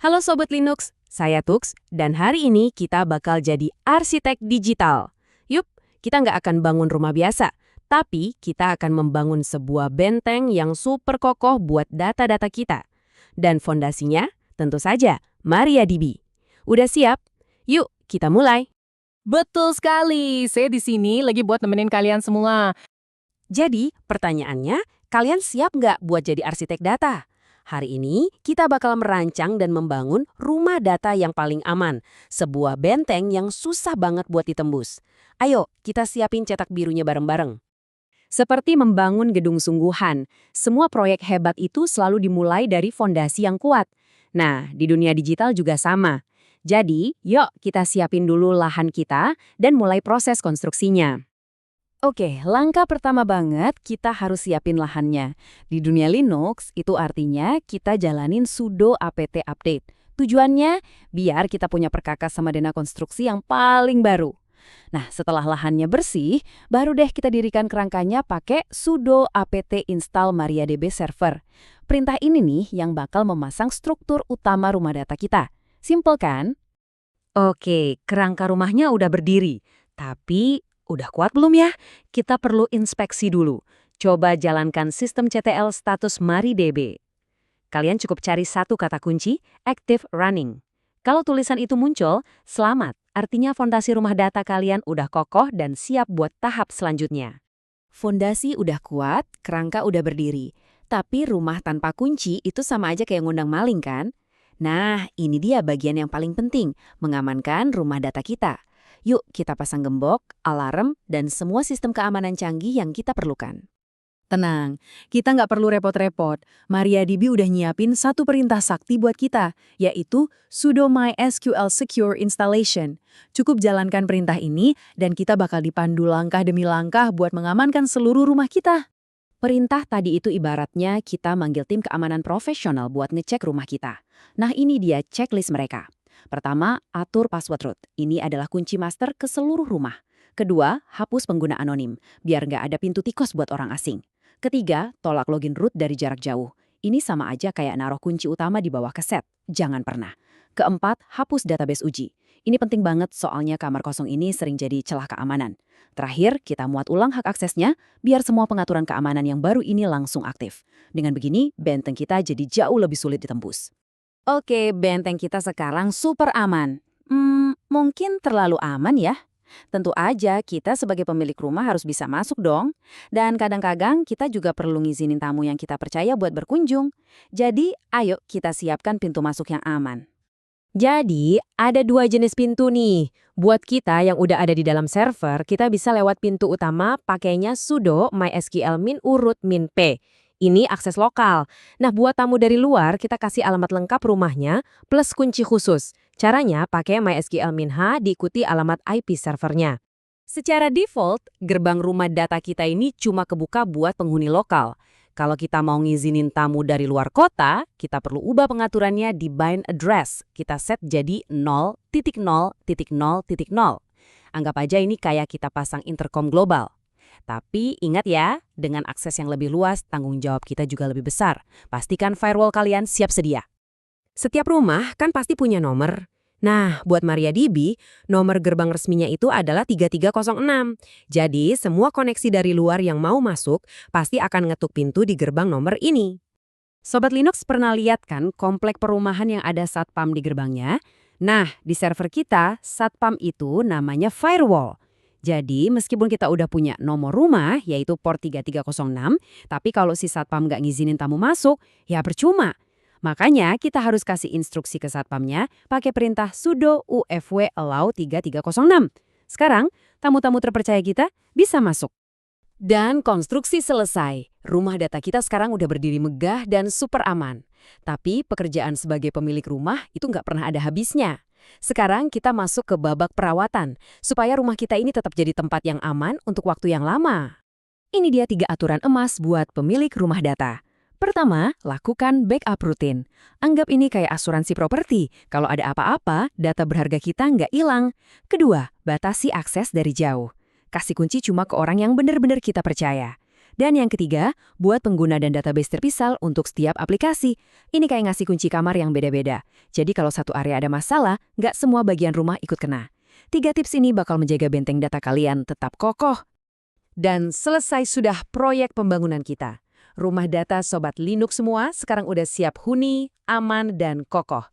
Halo Sobat Linux, saya Tux, dan hari ini kita bakal jadi arsitek digital. Yup, kita nggak akan bangun rumah biasa, tapi kita akan membangun sebuah benteng yang super kokoh buat data-data kita. Dan fondasinya, tentu saja, MariaDB. Udah siap? Yuk, kita mulai. Betul sekali, saya di sini lagi buat nemenin kalian semua. Jadi, pertanyaannya, kalian siap nggak buat jadi arsitek data? Hari ini, kita bakal merancang dan membangun rumah data yang paling aman. Sebuah benteng yang susah banget buat ditembus. Ayo, kita siapin cetak birunya bareng-bareng. Seperti membangun gedung sungguhan, semua proyek hebat itu selalu dimulai dari fondasi yang kuat. Nah, di dunia digital juga sama. Jadi, yuk kita siapin dulu lahan kita dan mulai proses konstruksinya. Oke, langkah pertama banget kita harus siapin lahannya. Di dunia Linux, itu artinya kita jalanin sudo apt update. Tujuannya, biar kita punya perkakas sama dana konstruksi yang paling baru. Nah, setelah lahannya bersih, baru deh kita dirikan kerangkanya pakai sudo apt install MariaDB server. Perintah ini nih yang bakal memasang struktur utama rumah data kita. Simple kan? Oke, kerangka rumahnya udah berdiri. Tapi udah kuat belum ya? Kita perlu inspeksi dulu. Coba jalankan sistem CTL status MariaDB. Kalian cukup cari satu kata kunci, active running. Kalau tulisan itu muncul, selamat. Artinya fondasi rumah data kalian udah kokoh dan siap buat tahap selanjutnya. Fondasi udah kuat, kerangka udah berdiri. Tapi rumah tanpa kunci itu sama aja kayak ngundang maling kan? Nah, ini dia bagian yang paling penting, mengamankan rumah data kita. Yuk kita pasang gembok, alarm, dan semua sistem keamanan canggih yang kita perlukan. Tenang, kita nggak perlu repot-repot. MariaDB udah nyiapin satu perintah sakti buat kita, yaitu sudo mysql secure installation. Cukup jalankan perintah ini, dan kita bakal dipandu langkah demi langkah buat mengamankan seluruh rumah kita. Perintah tadi itu ibaratnya kita manggil tim keamanan profesional buat ngecek rumah kita. Nah ini dia checklist mereka. Pertama, atur password root. Ini adalah kunci master ke seluruh rumah. Kedua, hapus pengguna anonim, biar nggak ada pintu tikus buat orang asing. Ketiga, tolak login root dari jarak jauh. Ini sama aja kayak naruh kunci utama di bawah keset. Jangan pernah. Keempat, hapus database uji. Ini penting banget soalnya kamar kosong ini sering jadi celah keamanan. Terakhir, kita muat ulang hak aksesnya, biar semua pengaturan keamanan yang baru ini langsung aktif. Dengan begini, benteng kita jadi jauh lebih sulit ditembus. Oke, benteng kita sekarang super aman. Mungkin terlalu aman ya? Tentu aja kita sebagai pemilik rumah harus bisa masuk dong. Dan kadang-kadang kita juga perlu ngizinin tamu yang kita percaya buat berkunjung. Jadi, ayo kita siapkan pintu masuk yang aman. Jadi, ada dua jenis pintu nih. Buat kita yang udah ada di dalam server, kita bisa lewat pintu utama pakainya sudo mysql min urut min p. Ini akses lokal. Nah, buat tamu dari luar, kita kasih alamat lengkap rumahnya plus kunci khusus. Caranya pakai mysql-h diikuti alamat IP servernya. Secara default, gerbang rumah data kita ini cuma kebuka buat penghuni lokal. Kalau kita mau ngizinin tamu dari luar kota, kita perlu ubah pengaturannya di bind address. Kita set jadi 0.0.0.0. Anggap aja ini kayak kita pasang intercom global. Tapi ingat ya, dengan akses yang lebih luas, tanggung jawab kita juga lebih besar. Pastikan firewall kalian siap sedia. Setiap rumah kan pasti punya nomor. Nah, buat MariaDB, nomor gerbang resminya itu adalah 3306. Jadi, semua koneksi dari luar yang mau masuk pasti akan ngetuk pintu di gerbang nomor ini. Sobat Linux pernah lihat kan komplek perumahan yang ada satpam di gerbangnya? Nah, di server kita, satpam itu namanya firewall. Jadi, meskipun kita udah punya nomor rumah, yaitu port 3306, tapi kalau si satpam nggak ngizinin tamu masuk, ya percuma. Makanya, kita harus kasih instruksi ke satpamnya pakai perintah sudo ufw allow 3306. Sekarang, tamu-tamu terpercaya kita bisa masuk. Dan konstruksi selesai. Rumah data kita sekarang udah berdiri megah dan super aman. Tapi pekerjaan sebagai pemilik rumah itu nggak pernah ada habisnya. Sekarang kita masuk ke babak perawatan, supaya rumah kita ini tetap jadi tempat yang aman untuk waktu yang lama. Ini dia 3 aturan emas buat pemilik rumah data. Pertama, lakukan backup rutin. Anggap ini kayak asuransi properti. Kalau ada apa-apa, data berharga kita nggak hilang. Kedua, batasi akses dari jauh. Kasih kunci cuma ke orang yang benar-benar kita percaya. Dan yang ketiga, buat pengguna dan database terpisah untuk setiap aplikasi. Ini kayak ngasih kunci kamar yang beda-beda. Jadi kalau satu area ada masalah, nggak semua bagian rumah ikut kena. 3 tips ini bakal menjaga benteng data kalian tetap kokoh. Dan selesai sudah proyek pembangunan kita. Rumah data Sobat Linux semua sekarang udah siap huni, aman, dan kokoh.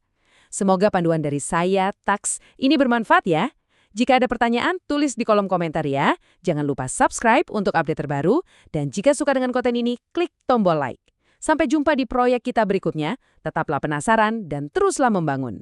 Semoga panduan dari saya, Tax, ini bermanfaat ya. Jika ada pertanyaan, tulis di kolom komentar ya. Jangan lupa subscribe untuk update terbaru. Dan jika suka dengan konten ini, klik tombol like. Sampai jumpa di proyek kita berikutnya. Tetaplah penasaran dan teruslah membangun.